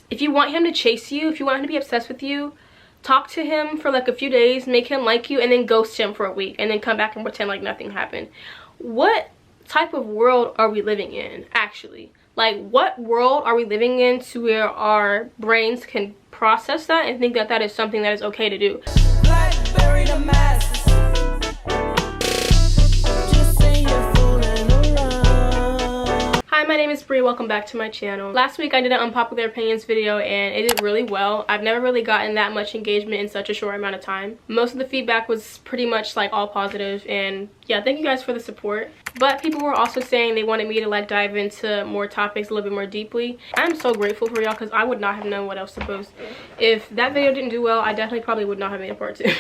if you want him to chase you, if you want him to be obsessed with you, talk to him for like a few days, make him like you, and then ghost him for a week, and then come back and pretend like nothing happened. What type of world are we living in, actually? Like, what world are we living in to where our brains can process that and think that that is something that is okay to do? Blackberry the masses. Hi, my name is Brie. Welcome back to my channel. Last week I did an unpopular opinions video and it did really well. I've never really gotten that much engagement in such a short amount of time. Most of the feedback was pretty much like all positive, and yeah, thank you guys for the support. But people were also saying they wanted me to like dive into more topics a little bit more deeply. I'm so grateful for y'all because I would not have known what else to post. If that video didn't do well, I definitely probably would not have made a part 2.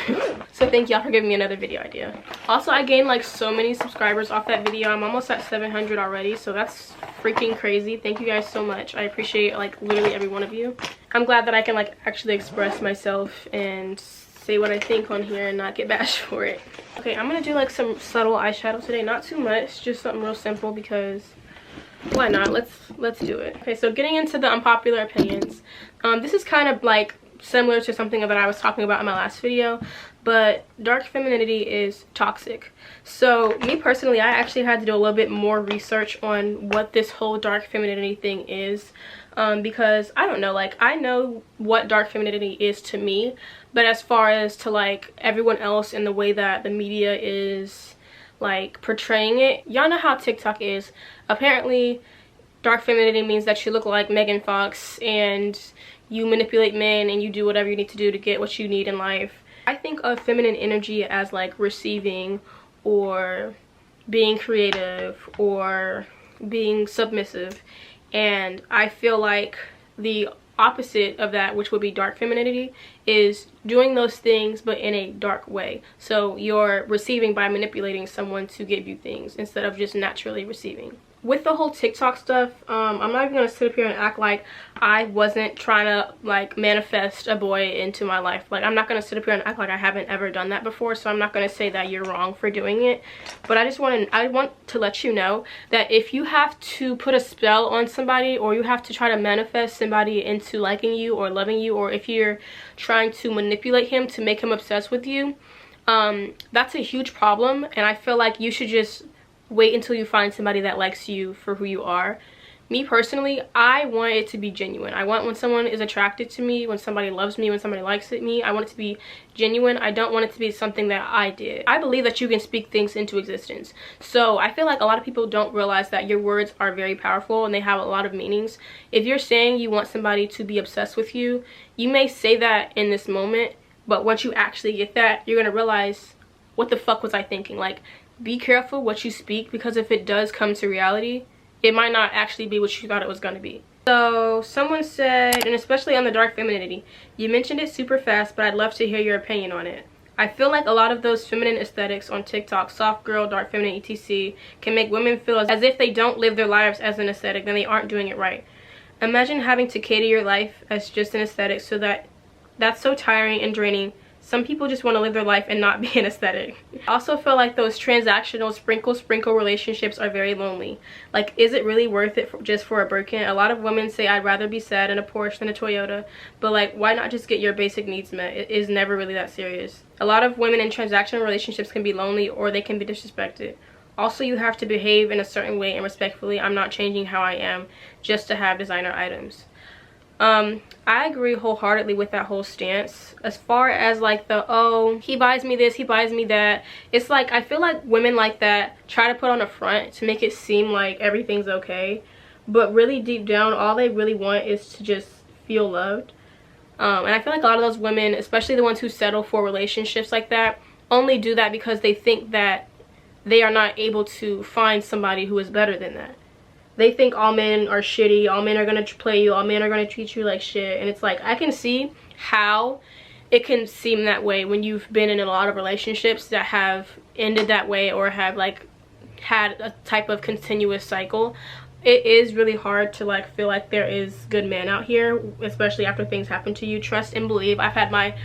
So thank y'all for giving me another video idea. Also, I gained like so many subscribers off that video. I'm almost at 700 already, so that's freaking crazy. Thank you guys so much. I appreciate like literally every one of you. I'm glad that I can like actually express myself and say what I think on here and not get bashed for it. Okay, I'm gonna do like some subtle eyeshadow today. Not too much, just something real simple because why not? Let's do it. Okay, so getting into the unpopular opinions. This is kind of like similar to something that I was talking about in my last video, but dark femininity is toxic. So me personally, I actually had to do a little bit more research on what this whole dark femininity thing is, because I don't know, like I know what dark femininity is to me, but as far as to like everyone else and the way that the media is like portraying it, y'all know how TikTok is. Apparently dark femininity means that you look like Megan Fox and you manipulate men and you do whatever you need to do to get what you need in life. I think of feminine energy as like receiving or being creative or being submissive, and I feel like the opposite of that, which would be dark femininity, is doing those things but in a dark way. So you're receiving by manipulating someone to give you things instead of just naturally receiving. With the whole TikTok stuff, I'm not even gonna sit up here and act like I wasn't trying to like manifest a boy into my life. Like, I'm not gonna sit up here and act like I haven't ever done that before, so I'm not gonna say that you're wrong for doing it. But I want to let you know that if you have to put a spell on somebody, or you have to try to manifest somebody into liking you or loving you, or if you're trying to manipulate him to make him obsessed with you, that's a huge problem, and I feel like you should just wait until you find somebody that likes you for who you are. Me personally, I want it to be genuine. I want when someone is attracted to me, when somebody loves me, when somebody likes me, I want it to be genuine. I don't want it to be something that I did. I believe that you can speak things into existence. So I feel like a lot of people don't realize that your words are very powerful and they have a lot of meanings. If you're saying you want somebody to be obsessed with you, you may say that in this moment, but once you actually get that, you're gonna realize, what the fuck was I thinking? Like, be careful what you speak, because if it does come to reality, it might not actually be what you thought it was going to be. So someone said, and especially on the dark femininity, you mentioned it super fast, but I'd love to hear your opinion on it. I feel like a lot of those feminine aesthetics on TikTok, soft girl, dark feminine, etc., can make women feel as if they don't live their lives as an aesthetic, then they aren't doing it right. Imagine having to cater your life as just an aesthetic, so that's so tiring and draining. Some people just want to live their life and not be an aesthetic. I also feel like those transactional sprinkle relationships are very lonely. Like, is it really worth it just for a Birkin? A lot of women say I'd rather be sad in a Porsche than a Toyota, but like, why not just get your basic needs met? It is never really that serious. A lot of women in transactional relationships can be lonely, or they can be disrespected. Also, you have to behave in a certain way and respectfully. I'm not changing how I am just to have designer items. I agree wholeheartedly with that whole stance. As far as like the, oh, he buys me this, he buys me that, it's like, I feel like women like that try to put on a front to make it seem like everything's okay, but really deep down, all they really want is to just feel loved. And I feel like a lot of those women, especially the ones who settle for relationships like that, only do that because they think that they are not able to find somebody who is better than that. They think all men are shitty, all men are gonna play you, all men are gonna treat you like shit. And it's like, I can see how it can seem that way when you've been in a lot of relationships that have ended that way, or have like had a type of continuous cycle. It is really hard to like feel like there is good men out here, especially after things happen to you. Trust and believe. I've had my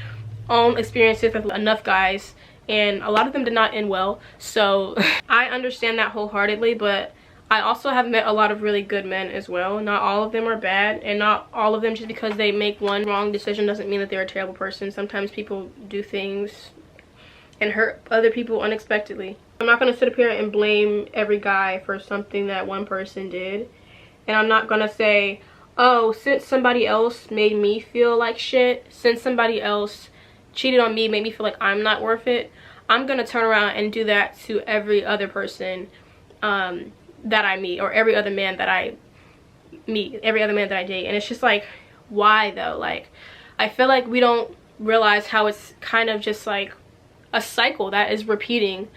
own experiences with enough guys, and a lot of them did not end well. So I understand that wholeheartedly, but I also have met a lot of really good men as well. Not all of them are bad, and not all of them, just because they make one wrong decision doesn't mean that they're a terrible person. Sometimes people do things and hurt other people unexpectedly. I'm not going to sit up here and blame every guy for something that one person did. And I'm not going to say, oh, since somebody else made me feel like shit, since somebody else cheated on me, made me feel like I'm not worth it, I'm going to turn around and do that to every other person that I meet, or every other man that I meet, every other man that I date. And it's just like, why though? Like, I feel like we don't realize how it's kind of just like a cycle that is repeating.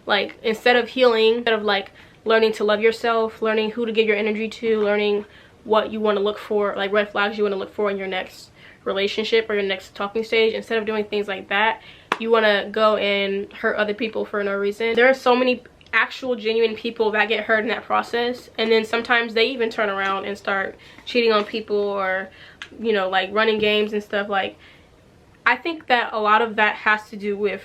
Like, instead of healing, instead of like learning to love yourself, learning who to give your energy to, learning what you want to look for, like red flags you want to look for in your next relationship or your next talking stage, instead of doing things like that, you want to go and hurt other people for no reason. There are so many actual genuine people that get hurt in that process, and then sometimes they even turn around and start cheating on people, or, you know, like running games and stuff. Like, I think that a lot of that has to do with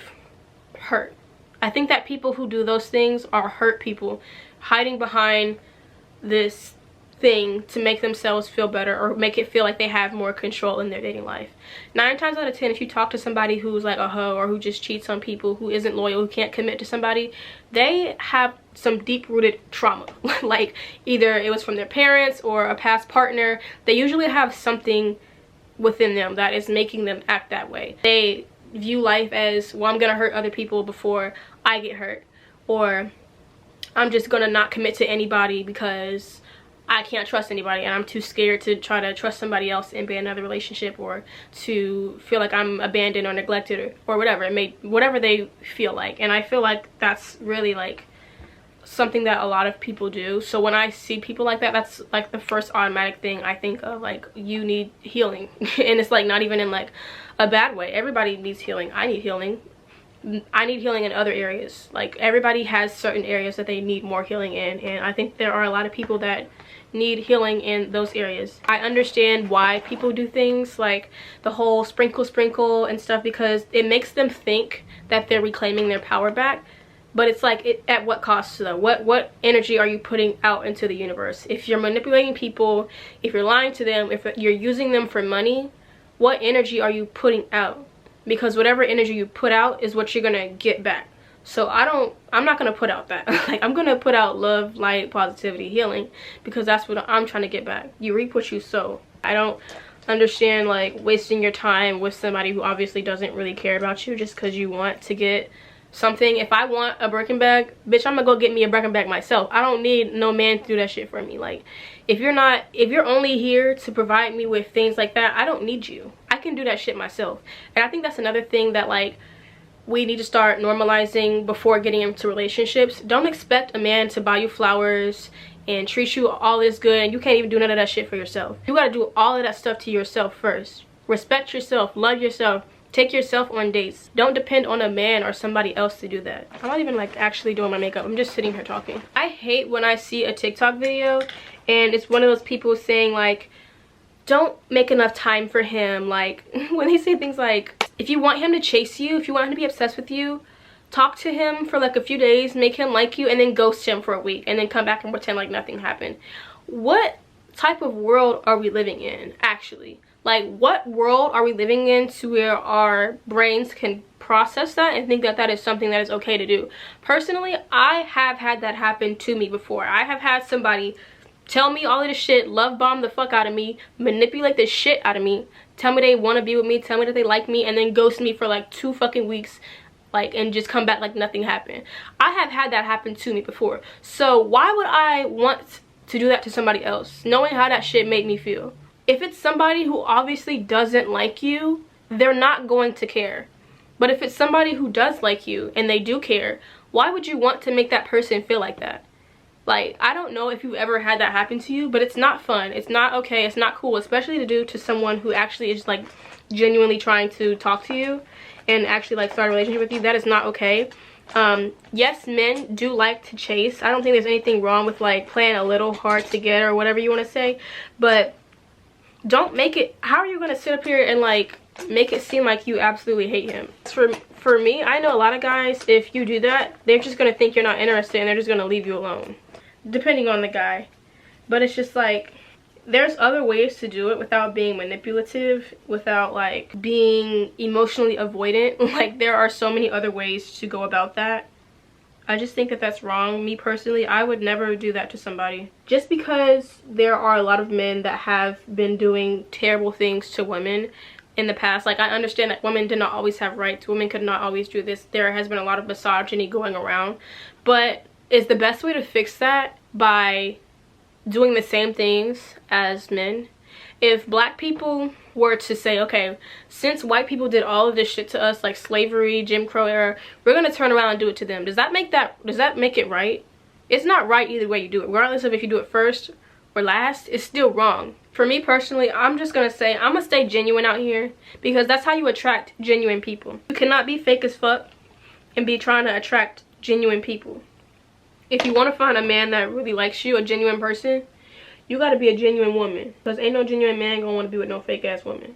hurt. I think that people who do those things are hurt people hiding behind this thing to make themselves feel better, or make it feel like they have more control in their dating life. 9 times out of 10, if you talk to somebody who's like a hoe, or who just cheats on people, who isn't loyal, who can't commit to somebody, they have some deep-rooted trauma. Like, either it was from their parents or a past partner. They usually have something within them that is making them act that way. They view life as, well, I'm gonna hurt other people before I get hurt, or I'm just gonna not commit to anybody because I can't trust anybody, and I'm too scared to try to trust somebody else and be in another relationship, or to feel like I'm abandoned or neglected, or whatever whatever they feel like. And I feel like that's really like something that a lot of people do. So when I see people like that, that's like the first automatic thing I think of, like, you need healing. And it's like not even in like a bad way. Everybody needs healing. I need healing. I need healing in other areas. Like, everybody has certain areas that they need more healing in, and I think there are a lot of people that need healing in those areas. I understand why people do things like the whole sprinkle and stuff, because it makes them think that they're reclaiming their power back. But it's like, at what cost though? What energy are you putting out into the universe? If you're manipulating people, if you're lying to them, if you're using them for money, what energy are you putting out? Because whatever energy you put out is what you're gonna get back. So I'm not gonna put out that. Like, I'm gonna put out love, light, positivity, healing, because that's what I'm trying to get back. You reap what you sow. I don't understand like wasting your time with somebody who obviously doesn't really care about you just because you want to get something. If I want a Birkin bag, bitch, I'm gonna go get me a Birkin bag myself. I don't need no man to do that shit for me. Like, if you're only here to provide me with things like that, I don't need you. I can do that shit myself. And I think that's another thing that like we need to start normalizing before getting into relationships. Don't expect a man to buy you flowers and treat you all this good, and you can't even do none of that shit for yourself. You gotta do all of that stuff to yourself first. Respect yourself, love yourself, take yourself on dates. Don't depend on a man or somebody else to do that. I'm not even like actually doing my makeup. I'm just sitting here talking. I hate when I see a TikTok video and it's one of those people saying like, don't make enough time for him. Like, when they say things like, if you want him to chase you, if you want him to be obsessed with you, talk to him for like a few days, make him like you, and then ghost him for a week, and then come back and pretend like nothing happened. What type of world are we living in, actually? Like, what world are we living in to where our brains can process that and think that that is something that is okay to do? Personally, I have had that happen to me before. I have had somebody tell me all of this shit, love bomb the fuck out of me, manipulate the shit out of me, tell me they want to be with me, tell me that they like me, and then ghost me for like 2 fucking weeks, like, and just come back like nothing happened. I have had that happen to me before. So why would I want to do that to somebody else, knowing how that shit made me feel? If it's somebody who obviously doesn't like you, they're not going to care. But if it's somebody who does like you and they do care, why would you want to make that person feel like that? Like, I don't know if you've ever had that happen to you, but it's not fun. It's not okay. It's not cool, especially to do to someone who actually is like genuinely trying to talk to you and actually like start a relationship with you. That is not okay. Yes, men do like to chase. I don't think there's anything wrong with like playing a little hard to get or whatever you want to say, but don't make it, how are you going to sit up here and like make it seem like you absolutely hate him? For me, I know a lot of guys, if you do that, they're just going to think you're not interested and they're just going to leave you alone. depending on the guy. But it's just like, there's other ways to do it without being manipulative, without like being emotionally avoidant. Like, there are so many other ways to go about that. I just think that that's wrong. Me personally, I would never do that to somebody. Just because there are a lot of men that have been doing terrible things to women in the past. Like, I understand that women did not always have rights. Women could not always do this. There has been a lot of misogyny going around. But is the best way to fix that by doing the same things as men? If black people were to say, okay, since white people did all of this shit to us, like slavery, Jim Crow era, we're gonna turn around and do it to them. Does that make it right? It's not right either way you do it. Regardless of if you do it first or last, it's still wrong. For me personally, I'm just gonna say, I'm gonna stay genuine out here, because that's how you attract genuine people. You cannot be fake as fuck and be trying to attract genuine people. If you want to find a man that really likes you, a genuine person, you gotta be a genuine woman, because ain't no genuine man gonna want to be with no fake ass woman.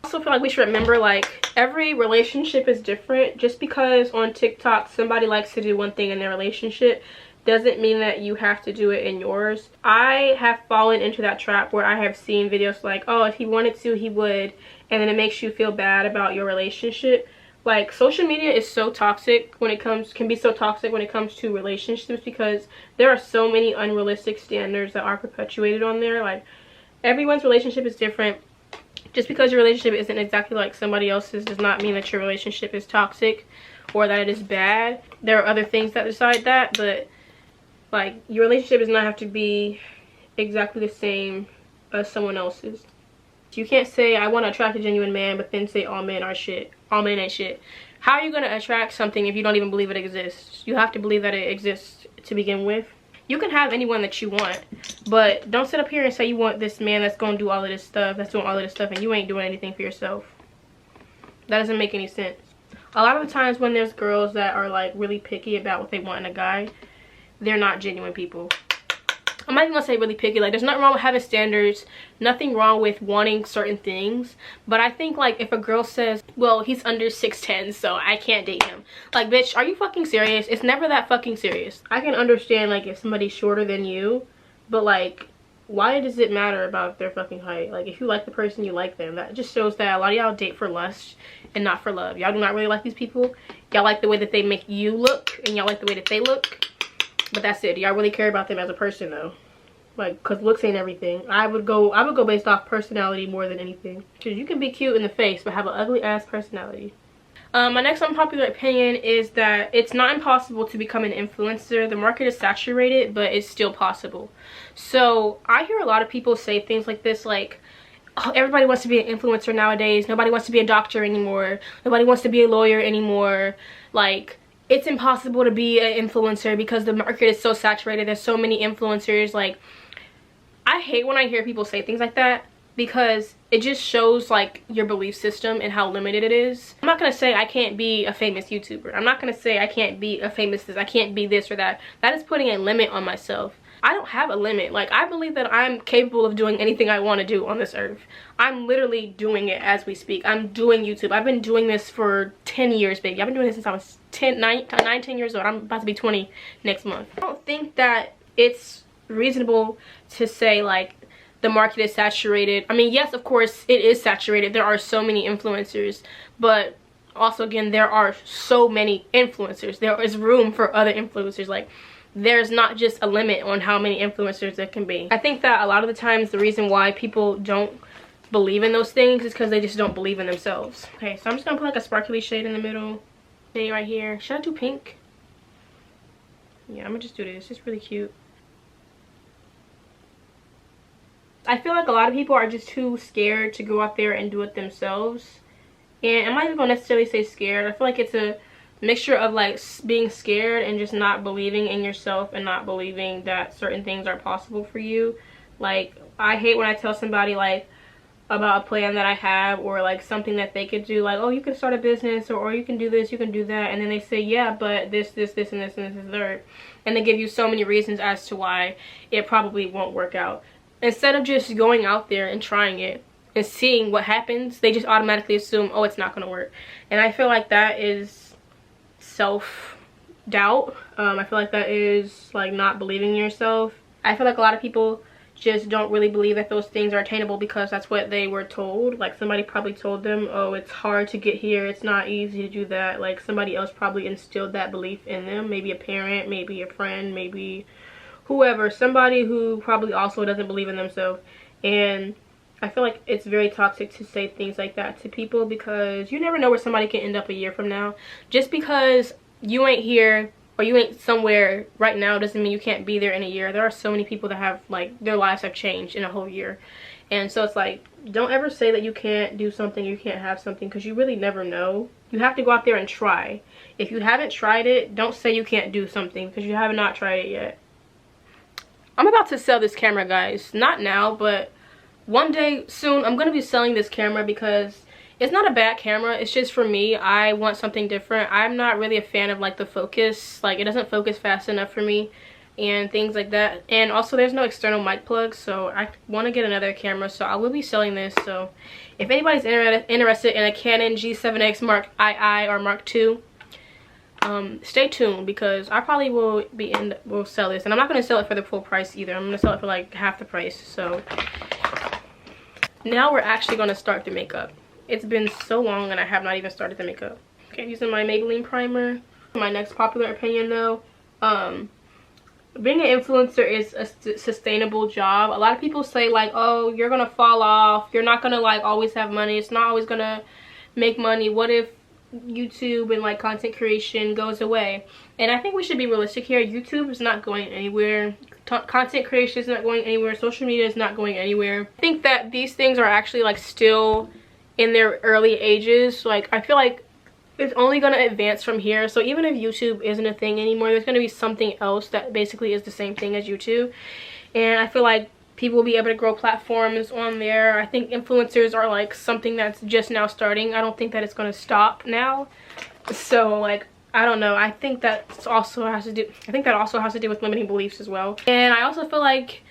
I also feel like we should remember, like, every relationship is different. Just because on TikTok somebody likes to do one thing in their relationship doesn't mean that you have to do it in yours. I have fallen into that trap where I have seen videos like, oh, if he wanted to, he would, and then it makes you feel bad about your relationship. Like, social media is so toxic when it can be so toxic when it comes to relationships, because there are so many unrealistic standards that are perpetuated on there. Like, everyone's relationship is different. Just because your relationship isn't exactly like somebody else's does not mean that your relationship is toxic or that it is bad. There are other things that decide that, but like, your relationship does not have to be exactly the same as someone else's. You can't say, I want to attract a genuine man, but then say all men are shit. All men ain't shit. How are you going to attract something if you don't even believe it exists? You have to believe that it exists to begin with. You can have anyone that you want, but don't sit up here and say you want this man that's going to do all of this stuff, that's doing all of this stuff, and you ain't doing anything for yourself. That doesn't make any sense. A lot of the times when there's girls that are like really picky about what they want in a guy, they're not genuine people. I'm not even gonna say really picky. Like, there's nothing wrong with having standards, nothing wrong with wanting certain things, but I think, like, if a girl says, well, he's under 6'10", so I can't date him, like, bitch, are you fucking serious? It's never that fucking serious. I can understand, like, if somebody's shorter than you, but like, why does it matter about their fucking height? Like, if you like the person, you like them. That just shows that a lot of y'all date for lust and not for love. Y'all do not really like these people. Y'all like the way that they make you look, and y'all like the way that they look. But that's it. Do y'all really care about them as a person though? Like, cause looks ain't everything. I would go based off personality more than anything. Cause you can be cute in the face but have an ugly ass personality. My next unpopular opinion is that it's not impossible to become an influencer. The market is saturated, but it's still possible. So I hear a lot of people say things like this, like, oh, everybody wants to be an influencer nowadays. Nobody wants to be a doctor anymore. Nobody wants to be a lawyer anymore. Like, it's impossible to be an influencer because the market is so saturated. There's so many influencers. Like, I hate when I hear people say things like that, because it just shows like your belief system and how limited it is. I'm not gonna say I can't be a famous YouTuber. I'm not gonna say I can't be a famous this, I can't be this or that. That is putting a limit on myself. I don't have a limit. Like, I believe that I'm capable of doing anything I want to do on this earth. I'm literally doing it as we speak. I'm doing YouTube. I've been doing this for 10 years, baby. I've been doing this since I was 10 years old. I'm about to be 20 next month. I don't think that it's reasonable to say, like, the market is saturated. I mean, yes, of course, it is saturated. There are so many influencers, but also, again, there are so many influencers. There is room for other influencers. Like, there's not just a limit on how many influencers there can be. I think that a lot of the times the reason why people don't believe in those things is because they just don't believe in themselves. Okay, so I'm just gonna put like a sparkly shade in the middle. Shade right here. Should I do pink? Yeah, I'm gonna just do this. It's really cute. I feel like a lot of people are just too scared to go out there and do it themselves. And I'm not even gonna necessarily say scared. I feel like it's a mixture of like being scared and just not believing in yourself and not believing that certain things are possible for you. Like, I hate when I tell somebody like about a plan that I have, or like something that they could do, like, oh, you can start a business, or you can do this, you can do that, and then they say, yeah, but this and this and this is third, and they give you so many reasons as to why it probably won't work out. Instead of just going out there and trying it and seeing what happens, they just automatically assume, oh, it's not gonna work. And I feel like that is doubt. I feel like that is like not believing in yourself. I feel like a lot of people just don't really believe that those things are attainable because that's what they were told. Like somebody probably told them, oh, it's hard to get here, it's not easy to do that. Like somebody else probably instilled that belief in them, maybe a parent, maybe a friend, maybe whoever, somebody who probably also doesn't believe in themselves. And I feel like it's very toxic to say things like that to people because you never know where somebody can end up a year from now. Just because you ain't here or you ain't somewhere right now doesn't mean you can't be there in a year. There are so many people that have, like, their lives have changed in a whole year. And so it's like, don't ever say that you can't do something, you can't have something, because you really never know. You have to go out there and try. If you haven't tried it, don't say you can't do something because you have not tried it yet. I'm about to sell this camera, guys. Not now, but one day soon I'm going to be selling this camera because it's not a bad camera. It's just for me, I want something different. I'm not really a fan of like the focus. Like it doesn't focus fast enough for me and things like that. And also there's no external mic plug, so I want to get another camera. So I will be selling this. So if anybody's interested in a Canon G7X Mark II or Mark II, stay tuned because I probably will sell this. And I'm not going to sell it for the full price either. I'm going to sell it for like half the price. So now we're actually going to start the makeup. It's been so long and I have not even started the makeup. Okay, using my Maybelline primer. My next popular opinion though, being an influencer is a sustainable job. A lot of people say like, oh, you're gonna fall off, you're not gonna like always have money, it's not always gonna make money. What if YouTube and like content creation goes away? And I think we should be realistic here. YouTube is not going anywhere. Content creation is not going anywhere. Social media is not going anywhere. I think that these things are actually like still in their early ages. Like I feel like it's only going to advance from here. So even if YouTube isn't a thing anymore, there's going to be something else that basically is the same thing as YouTube. And I feel like people will be able to grow platforms on there. I think influencers are like something that's just now starting. I don't think that it's going to stop now. So like, I don't know. I think that also has to do with limiting beliefs as well. And I also feel like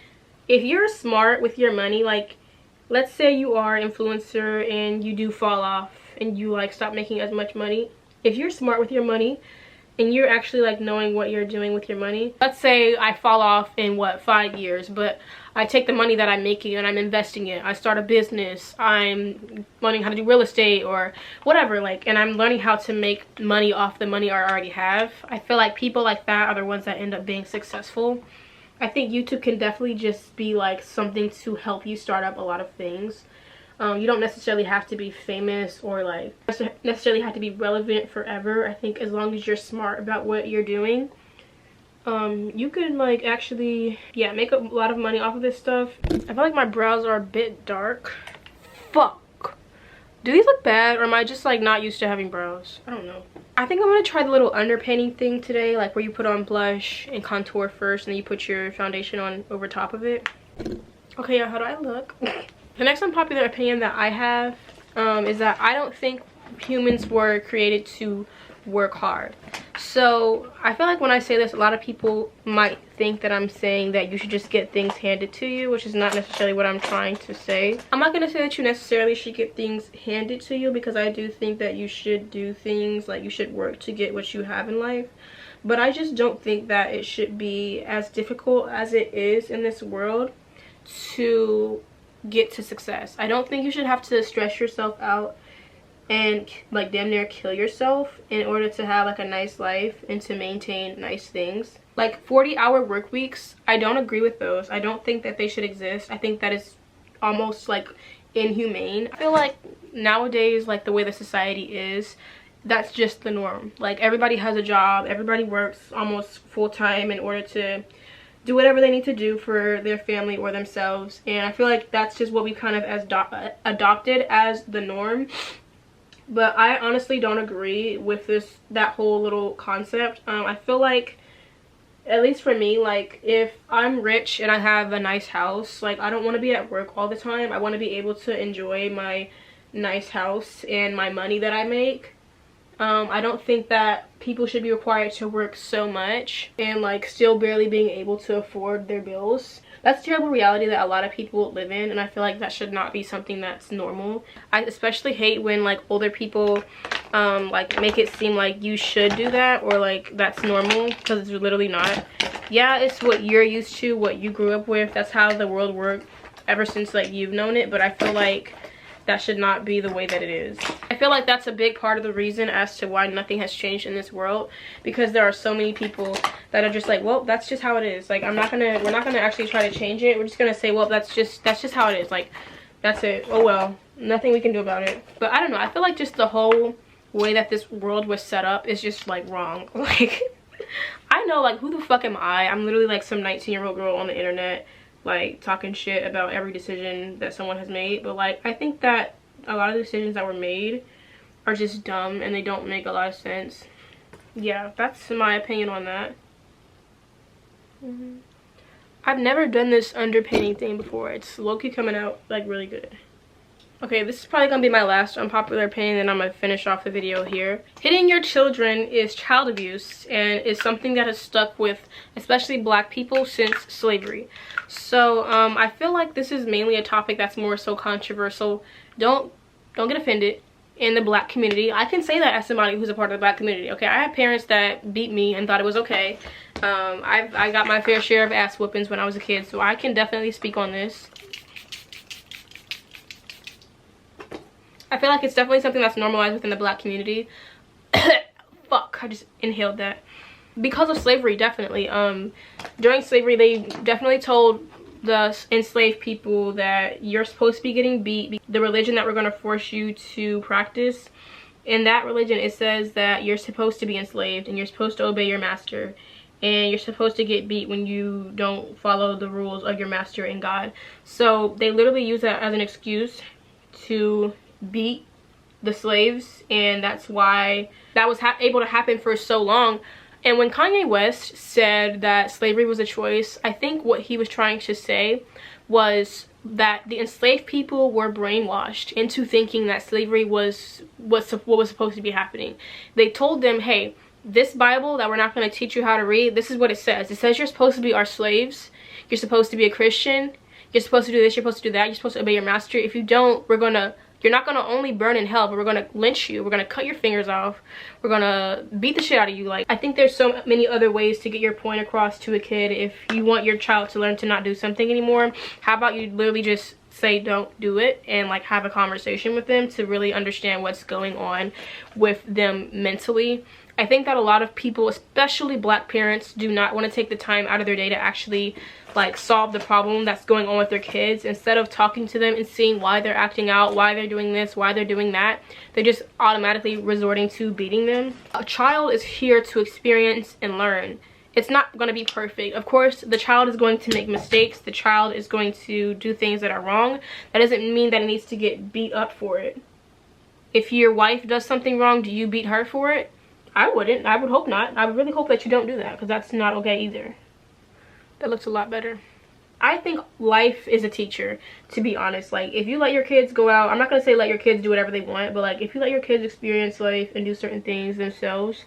if you're smart with your money, like let's say you are an influencer and you do fall off and you like stop making as much money. If you're smart with your money and you're actually like knowing what you're doing with your money, let's say I fall off in what, 5 years, but I take the money that I'm making and I'm investing it. I start a business, I'm learning how to do real estate or whatever, like, and I'm learning how to make money off the money I already have. I feel like people like that are the ones that end up being successful. I think YouTube can definitely just be like something to help you start up a lot of things. You don't necessarily have to be famous or like necessarily have to be relevant forever. I think as long as you're smart about what you're doing, you could like actually, yeah, make a lot of money off of this stuff. I feel like my brows are a bit dark. Fuck. Do these look bad or am I just like not used to having brows? I don't know. I think I'm gonna try the little underpainting thing today, like where you put on blush and contour first and then you put your foundation on over top of it. Okay, how do I look? The next unpopular opinion that I have is that I don't think humans were created to work hard. So I feel like when I say this, a lot of people might think that I'm saying that you should just get things handed to you, which is not necessarily what I'm trying to say. I'm not going to say that you necessarily should get things handed to you, because I do think that you should do things, like you should work to get what you have in life. But I just don't think that it should be as difficult as it is in this world to get to success. I don't think you should have to stress yourself out and like damn near kill yourself in order to have like a nice life and to maintain nice things. Like 40-hour work weeks, I don't agree with those. I don't think that they should exist. I think that is almost like inhumane. I feel like nowadays, like the way the society is, that's just the norm. Like everybody has a job, everybody works almost full-time in order to do whatever they need to do for their family or themselves. And I feel like that's just what we kind of adopted as the norm. But I honestly don't agree with that whole little concept. I feel like, at least for me, like if I'm rich and I have a nice house, like I don't want to be at work all the time. I want to be able to enjoy my nice house and my money that I make. I don't think that people should be required to work so much and like still barely being able to afford their bills. That's a terrible reality that a lot of people live in, and I feel like that should not be something that's normal. I especially hate when like older people like make it seem like you should do that, or like that's normal, because it's literally not. Yeah, it's what you're used to, what you grew up with. That's how the world worked ever since like you've known it, but I feel like that should not be the way that it is. I feel like that's a big part of the reason as to why nothing has changed in this world, because there are so many people that are just like, well, that's just how it is. Like, we're not gonna actually try to change it. We're just gonna say, well, that's just how it is. Like, that's it. Oh well, nothing we can do about it. But I don't know, I feel like just the whole way that this world was set up is just like wrong. Like, I know, like, who the fuck am I? I'm literally like some 19-year-old girl on the internet, like talking shit about every decision that someone has made. But like, I think that a lot of the decisions that were made are just dumb and they don't make a lot of sense. Yeah, that's my opinion on that. I've never done this underpainting thing before. It's low-key coming out like really good. Okay, this is probably gonna be my last unpopular opinion, and I'm gonna finish off the video here. Hitting your children is child abuse, and is something that has stuck with especially Black people since slavery. So I feel like this is mainly a topic that's more so controversial. Don't get offended in the Black community. I can say that as somebody who's a part of the Black community. Okay, I had parents that beat me and thought it was okay. I got my fair share of ass whoopings when I was a kid, so I can definitely speak on this. I feel like it's definitely something that's normalized within the Black community. Fuck, I just inhaled that. Because of slavery, definitely. During slavery, they definitely told the enslaved people that you're supposed to be getting beat. The religion that we're going to force you to practice, in that religion, it says that you're supposed to be enslaved and you're supposed to obey your master. And you're supposed to get beat when you don't follow the rules of your master and God. So they literally use that as an excuse to beat the slaves, and that's why that was able to happen for so long. And when Kanye West said that slavery was a choice, I think what he was trying to say was that the enslaved people were brainwashed into thinking that slavery was what was supposed to be happening. They told them, hey, this Bible that we're not going to teach you how to read, this is what it says. It says you're supposed to be our slaves, you're supposed to be a Christian, you're supposed to do this, you're supposed to do that, you're supposed to obey your master. If you don't, you're not going to only burn in hell, but we're going to lynch you. We're going to cut your fingers off. We're going to beat the shit out of you. Like, I think there's so many other ways to get your point across to a kid. If you want your child to learn to not do something anymore, how about you literally just say don't do it, and like have a conversation with them to really understand what's going on with them mentally. I think that a lot of people, especially Black parents, do not want to take the time out of their day to actually like solve the problem that's going on with their kids. Instead of talking to them and seeing why they're acting out, why they're doing this, why they're doing that, they're just automatically resorting to beating them. A child is here to experience and learn. It's not going to be perfect. Of course, the child is going to make mistakes. The child is going to do things that are wrong. That doesn't mean that it needs to get beat up for it. If your wife does something wrong, do you beat her for it? I wouldn't. I would hope not. I would really hope that you don't do that, because that's not okay either. That looks a lot better. I think life is a teacher, to be honest. Like, if you let your kids go out, I'm not going to say let your kids do whatever they want, but like if you let your kids experience life and do certain things themselves,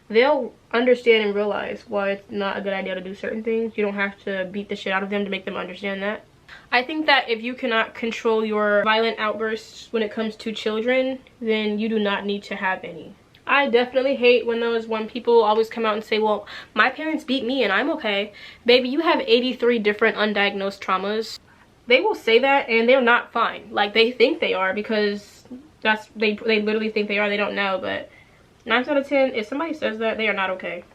they'll understand and realize why it's not a good idea to do certain things. You don't have to beat the shit out of them to make them understand that. I think that if you cannot control your violent outbursts when it comes to children, then you do not need to have any. I definitely hate when people always come out and say, well, my parents beat me and I'm okay. Baby, you have 83 different undiagnosed traumas. They will say that and they're not fine. Like, they think they are, because they literally think they are. They don't know, but 9 out of 10, if somebody says that, they are not okay.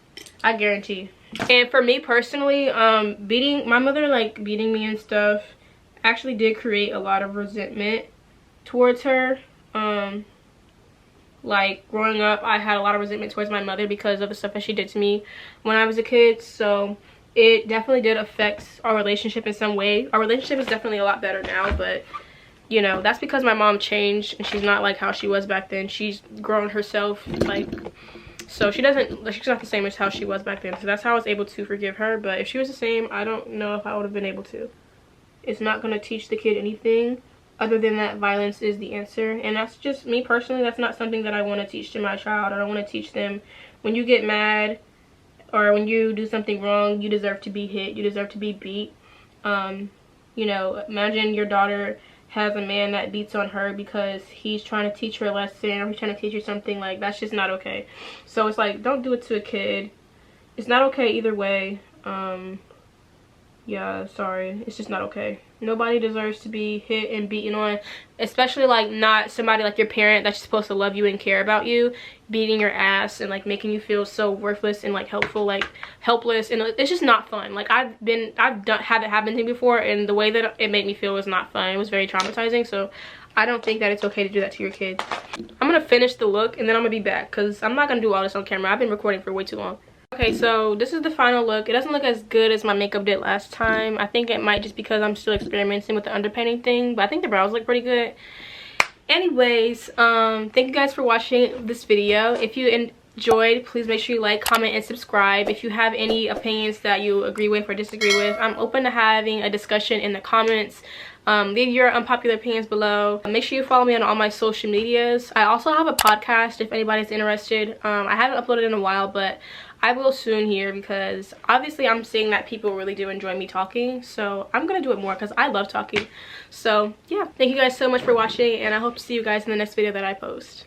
I guarantee. And for me personally, my mother, like, beating me and stuff actually did create a lot of resentment towards her. Like, growing up, I had a lot of resentment towards my mother because of the stuff that she did to me when I was a kid. So it definitely did affect our relationship in some way. Our relationship is definitely a lot better now, but you know, that's because my mom changed and she's not like how she was back then. She's grown herself, like, so she's not the same as how she was back then. So that's how I was able to forgive her. But if she was the same, I don't know if I would have been able to. It's not going to teach the kid anything other than that violence is the answer. And that's just me personally. That's not something that I want to teach to my child. I don't want to teach them, when you get mad or when you do something wrong, you deserve to be hit, you deserve to be beat. You know, imagine your daughter has a man that beats on her because he's trying to teach her a lesson or he's trying to teach you something. Like, that's just not okay. So it's like, don't do it to a kid. It's not okay either way. Yeah, sorry, it's just not okay. Nobody deserves to be hit and beaten on, especially like not somebody like your parent that's supposed to love you and care about you, beating your ass and like making you feel so worthless and like helpless, and it's just not fun. Like, I've had it happen to me before, and the way that it made me feel was not fun. It was very traumatizing. So I don't think that it's okay to do that to your kids. I'm gonna finish the look and then I'm gonna be back because I'm not gonna do all this on camera. I've been recording for way too long. Okay, so this is the final look. It doesn't look as good as my makeup did last time. I think it might just because I'm still experimenting with the underpainting thing, but I think the brows look pretty good. Anyways, thank you guys for watching this video. If you enjoyed, please make sure you like, comment, and subscribe. If you have any opinions that you agree with or disagree with, I'm open to having a discussion in the comments. Leave your unpopular opinions below. Make sure you follow me on all my social medias. I also have a podcast if anybody's interested. I haven't uploaded in a while, but I will soon here because obviously I'm seeing that people really do enjoy me talking. So I'm gonna do it more because I love talking. So yeah, thank you guys so much for watching, and I hope to see you guys in the next video that I post.